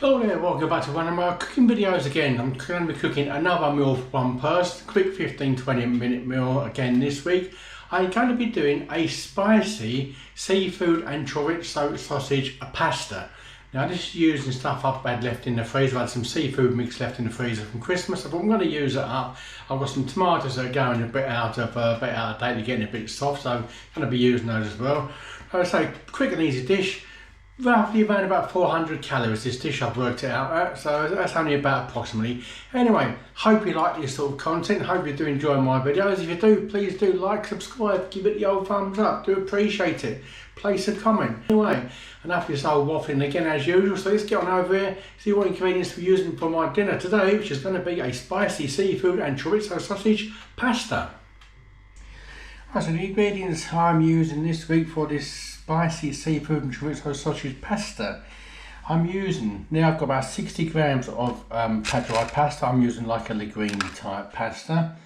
Hello there, welcome back to one of my cooking videos again. I'm going to be cooking another meal for one person, quick 15-20 minute meal again this week. I'm going to be doing a spicy seafood and chorizo sausage pasta. Now this is using stuff I've had left in the freezer. I've had some seafood mix left in the freezer from Christmas, so I'm going to use it up. I've got some tomatoes that are going a bit out of date, they're getting a bit soft, so I'm going to be using those as well. Like I say, quick and easy dish. Roughly around about 400 calories this dish, I've worked it out at, so that's only about approximately. Anyway, hope you like this sort of content, hope you do enjoy my videos. If you do, please do like, subscribe, give it the old thumbs up, do appreciate it. Place a comment. Anyway, enough of this old waffling again as usual, so let's get on over here, see what ingredients we're using for my dinner today, which is going to be a spicy seafood and chorizo sausage pasta. So the ingredients I'm using this week for this spicy seafood and chorizo sausage pasta, I'm using, now I've got about 60 grams of dried pasta. I'm using like a linguine type pasta.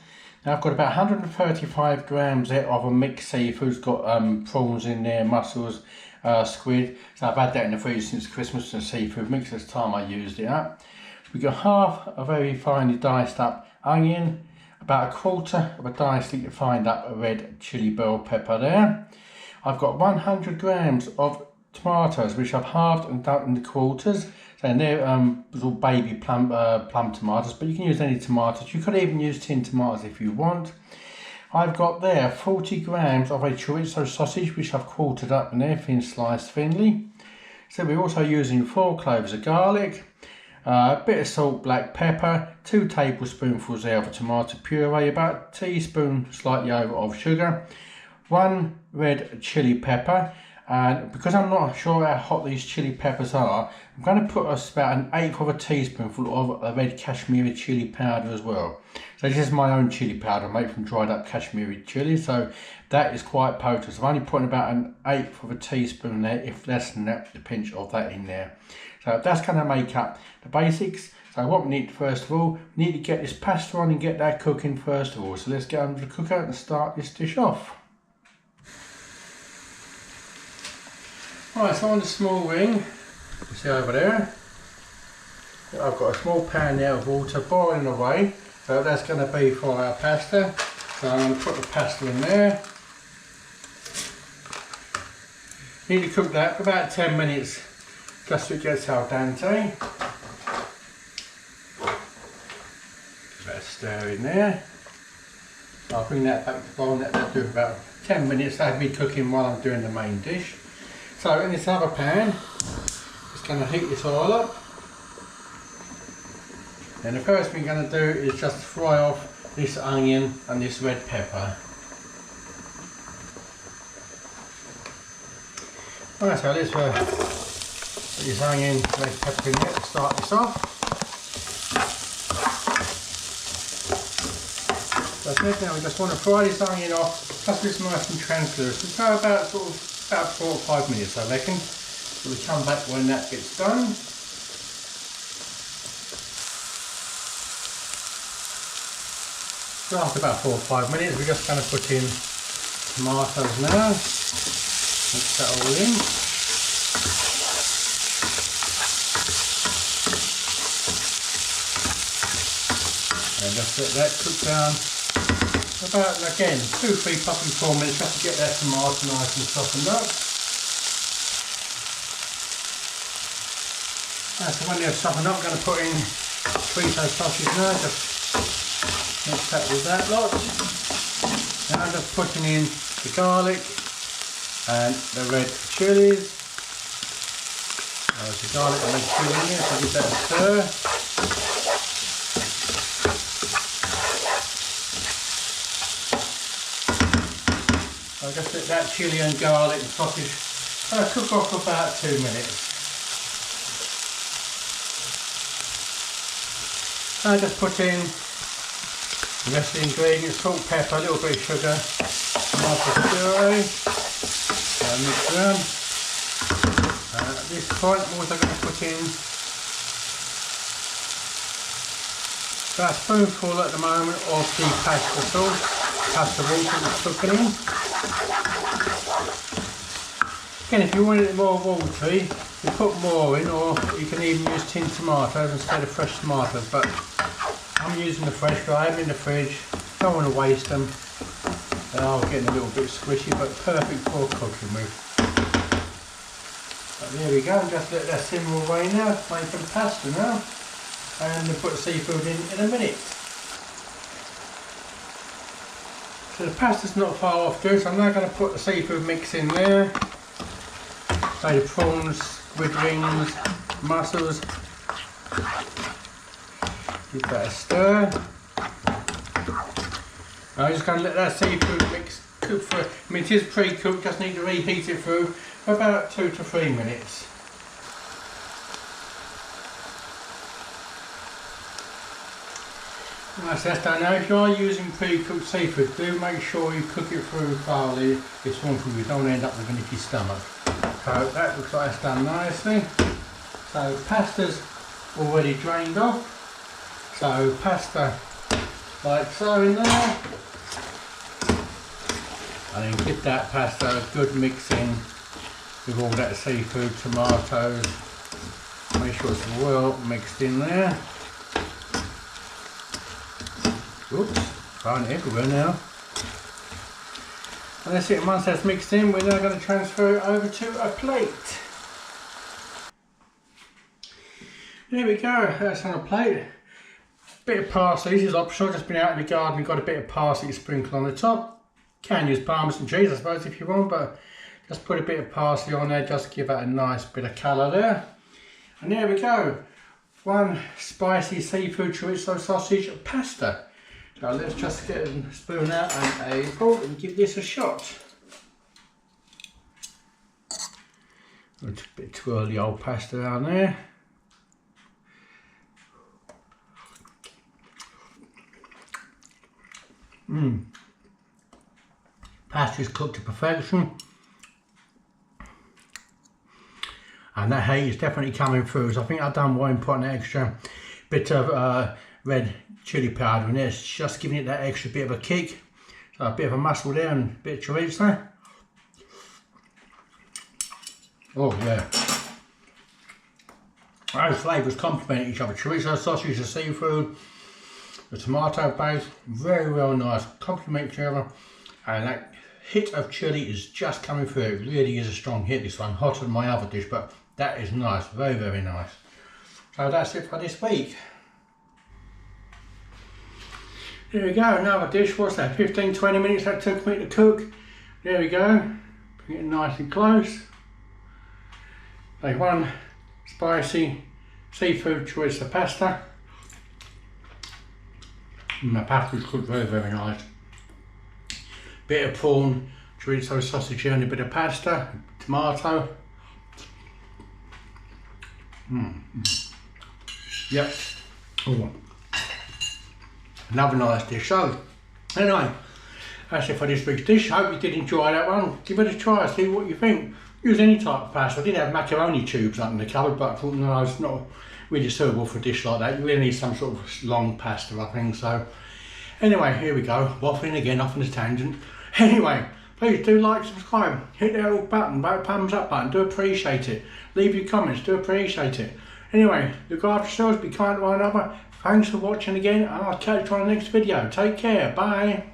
Now I've got about 135 grams there of a mixed seafood. It's got prawns in there, mussels, squid. So I've had that in the freezer since Christmas, and seafood mix. This time I used it up. We've got half a very finely diced up onion, about a quarter of a diced fined up red chili bell pepper there. I've got 100 grams of tomatoes, which I've halved and done into quarters. So they're all baby plum tomatoes, but you can use any tomatoes. You could even use tin tomatoes if you want. I've got there 40 grams of a chorizo sausage, which I've quartered up in there, thin sliced thinly. So we're also using 4 cloves of garlic, a bit of salt, black pepper, 2 tablespoonfuls there of tomato puree, about a teaspoon slightly over of sugar, 1 red chili pepper, and because I'm not sure how hot these chili peppers are, I'm going to put about 1/8 of a teaspoonful of a red Kashmiri chili powder as well. So this is my own chili powder made from dried up Kashmiri chili, so that is quite potent. So I'm only putting about 1/8 of a teaspoon there, if less than that, a pinch of that in there. So that's going to make up the basics. So what we need first of all, we need to get this pasta on and get that cooking first of all. So let's get under the cooker and start this dish off. Right, so on the small ring, you see over there, I've got a small pan there of water boiling away, so that's going to be for our pasta. So I'm going to put the pasta in there. Need to cook that for about 10 minutes, just so it gets al dente. Let's stir in there. I'll bring that back to boil, let that do about 10 minutes, that'll be cooking while I'm doing the main dish. So in this other pan, just going to heat this oil up. And the first thing I'm going to do is just fry off this onion and this red pepper. Right, so let's put this onion, red pepper in there to start this off. That's it. Now we just want to fry this onion off, just it's nice and translucent. So about 4 or 5 minutes, I reckon. So we'll come back when that gets done. So after about 4 or 5 minutes, we're just going to put in tomatoes now. Mix that all in. And just let that cook down about, again, 2, 3, possibly 4 minutes, just to get that tomato nice and softened up. So when they're softened up, I'm going to put in chorizo sausage now, just mix that with that lot. Now I'm just putting in the garlic and the red chilies. There's the garlic and red chili in there, so give that a stir. I'll just let that chilli and garlic and sausage cook off for about 2 minutes. I just put in the rest of the ingredients, salt, pepper, a little bit of sugar, tomato puree, mix them. At this point I'm also going to put in about a spoonful at the moment of the pasta sauce, pasta water that's cooking in. Again, if you want it more watery, you put more in, or you can even use tinned tomatoes instead of fresh tomatoes, but I'm using the fresh, but I have them in the fridge, don't want to waste them. They are getting a little bit squishy, but perfect for cooking with. But there we go, just let that simmer away now, making pasta now, and we'll put the seafood in a minute. So the pasta's not far off due, so I'm now going to put the seafood mix in there. So the prawns, squid rings, mussels. Give that a stir. I'm just going to let that seafood mix cook for, I mean it is pre-cooked, just need to reheat it through for about 2 to 3 minutes. Right, so that's done. Now if you are using pre-cooked seafood, do make sure you cook it through thoroughly. It's one thing you don't end up with an icky stomach. So that looks like it's done nicely. So pasta's already drained off. So pasta like so in there. And then give that pasta a good mix in with all that seafood, tomatoes. Make sure it's well mixed in there. Oops, throwing it everywhere now. And that's it, once that's mixed in, we're now going to transfer it over to a plate. There we go, that's on a plate. Bit of parsley, this is optional, just been out in the garden, got a bit of parsley sprinkled on the top. Can use parmesan cheese I suppose if you want, but just put a bit of parsley on there, just to give that a nice bit of colour there. And there we go, one spicy seafood chorizo sausage pasta. So let's just get a spoon out and a bowl and give this a shot. It's a bit too early old pasta down there. Pasta's cooked to perfection. And that heat is definitely coming through, so I think I've done well in putting an extra bit of red chili powder in there. It's just giving it that extra bit of a kick. So a bit of a mussel there and a bit of chorizo. Oh yeah. Those flavours complement each other. Chorizo sausage, the seafood, the tomato base, very well nice, complement each other. And that hit of chili is just coming through. It really is a strong hit, this one, hotter than my other dish, but that is nice, very, very nice. So that's it for this week. There we go, another dish. What's that, 15-20 minutes that took me to cook. There we go, bring it nice and close. Like one spicy seafood chorizo pasta. And the pasta's cooked very, very nice. Bit of prawn, chorizo sausage and a bit of pasta, tomato. Yep. Oh. Another nice dish. So, anyway, that's it for this week's dish. I hope you did enjoy that one. Give it a try, see what you think. Use any type of pasta. I did have macaroni tubes up in the cupboard, but I thought, no, it's not really suitable for a dish like that. You really need some sort of long pasta, I think. So, anyway, here we go. Waffling again, off on a tangent. Anyway, please do like, subscribe, hit that little button, that thumbs up button, do appreciate it. Leave your comments, do appreciate it. Anyway, look after yourselves, be kind to one another. Thanks for watching again, and I'll catch you on the next video. Take care, bye.